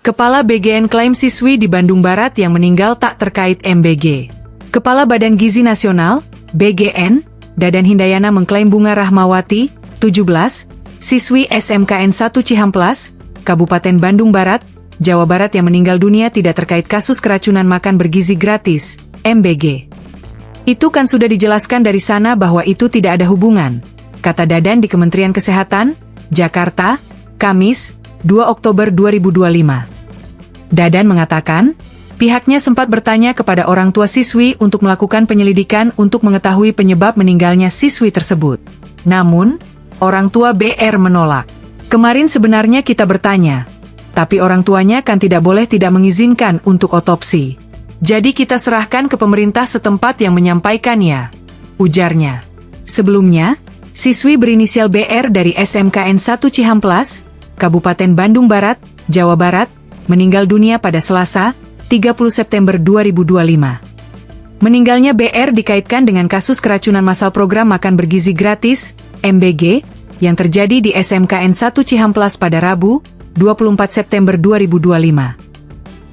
Kepala BGN klaim siswi di Bandung Barat yang meninggal tak terkait MBG. Kepala Badan Gizi Nasional, BGN, Dadan Hindayana mengklaim Bunga Rahmawati, 17, siswi SMKN 1 Cihamplas, Kabupaten Bandung Barat, Jawa Barat yang meninggal dunia tidak terkait kasus keracunan makan bergizi gratis, MBG. Itu kan sudah dijelaskan dari sana bahwa itu tidak ada hubungan, kata Dadan di Kementerian Kesehatan, Jakarta, Kamis, 2 Oktober 2025. Dadan mengatakan, pihaknya sempat bertanya kepada orang tua siswi untuk melakukan penyelidikan untuk mengetahui penyebab meninggalnya siswi tersebut. Namun, orang tua BR menolak. Kemarin sebenarnya kita bertanya, tapi orang tuanya kan tidak boleh tidak mengizinkan untuk otopsi. Jadi kita serahkan ke pemerintah setempat yang menyampaikannya, ujarnya. Sebelumnya, siswi berinisial BR dari SMKN 1 Cihamplas, Kabupaten Bandung Barat, Jawa Barat, meninggal dunia pada Selasa, 30 September 2025. Meninggalnya BR dikaitkan dengan kasus keracunan massal program makan bergizi gratis, MBG, yang terjadi di SMKN 1 Cihamplas pada Rabu, 24 September 2025.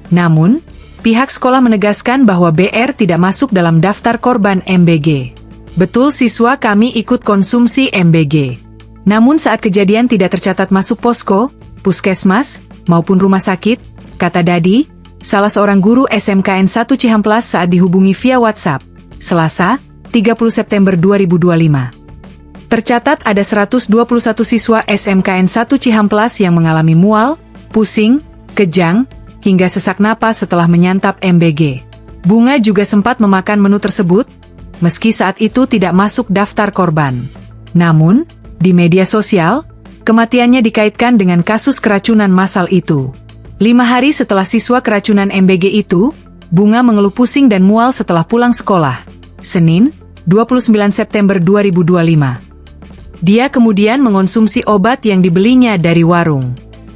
Namun, pihak sekolah menegaskan bahwa BR tidak masuk dalam daftar korban MBG. Betul siswa kami ikut konsumsi MBG. Namun saat kejadian tidak tercatat masuk posko, puskesmas, maupun rumah sakit, kata Dadi, salah seorang guru SMKN 1 Cihamplas saat dihubungi via WhatsApp, Selasa, 30 September 2025. Tercatat ada 121 siswa SMKN 1 Cihamplas yang mengalami mual, pusing, kejang, hingga sesak napas setelah menyantap MBG. Bunga juga sempat memakan menu tersebut, meski saat itu tidak masuk daftar korban. Namun, di media sosial, kematiannya dikaitkan dengan kasus keracunan massal itu. 5 hari setelah siswa keracunan MBG itu, Bunga mengeluh pusing dan mual setelah pulang sekolah. Senin, 29 September 2025. Dia kemudian mengonsumsi obat yang dibelinya dari warung.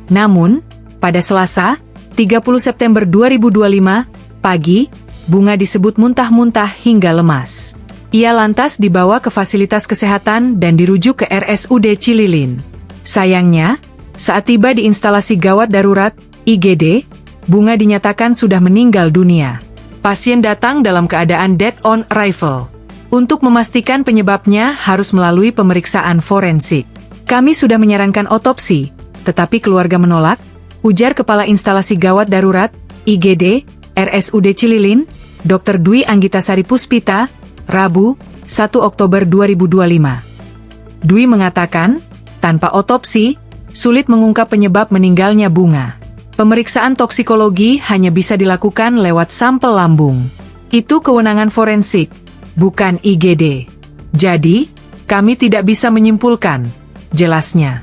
Namun, pada Selasa, 30 September 2025, pagi, Bunga disebut muntah-muntah hingga lemas. Ia lantas dibawa ke fasilitas kesehatan dan dirujuk ke RSUD Cililin. Sayangnya, saat tiba di instalasi gawat darurat, IGD, Bunga dinyatakan sudah meninggal dunia. Pasien datang dalam keadaan dead on arrival. Untuk memastikan penyebabnya harus melalui pemeriksaan forensik. Kami sudah menyarankan otopsi, tetapi keluarga menolak, ujar Kepala Instalasi Gawat Darurat, IGD, RSUD Cililin, Dr. Dwi Anggitasari Puspita, Rabu, 1 Oktober 2025. Dwi mengatakan, tanpa otopsi, sulit mengungkap penyebab meninggalnya Bunga. Pemeriksaan toksikologi hanya bisa dilakukan lewat sampel lambung. Itu kewenangan forensik, bukan IGD. Jadi, kami tidak bisa menyimpulkan, jelasnya.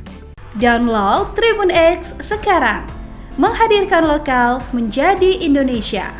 Download Tribun X sekarang, menghadirkan lokal menjadi Indonesia.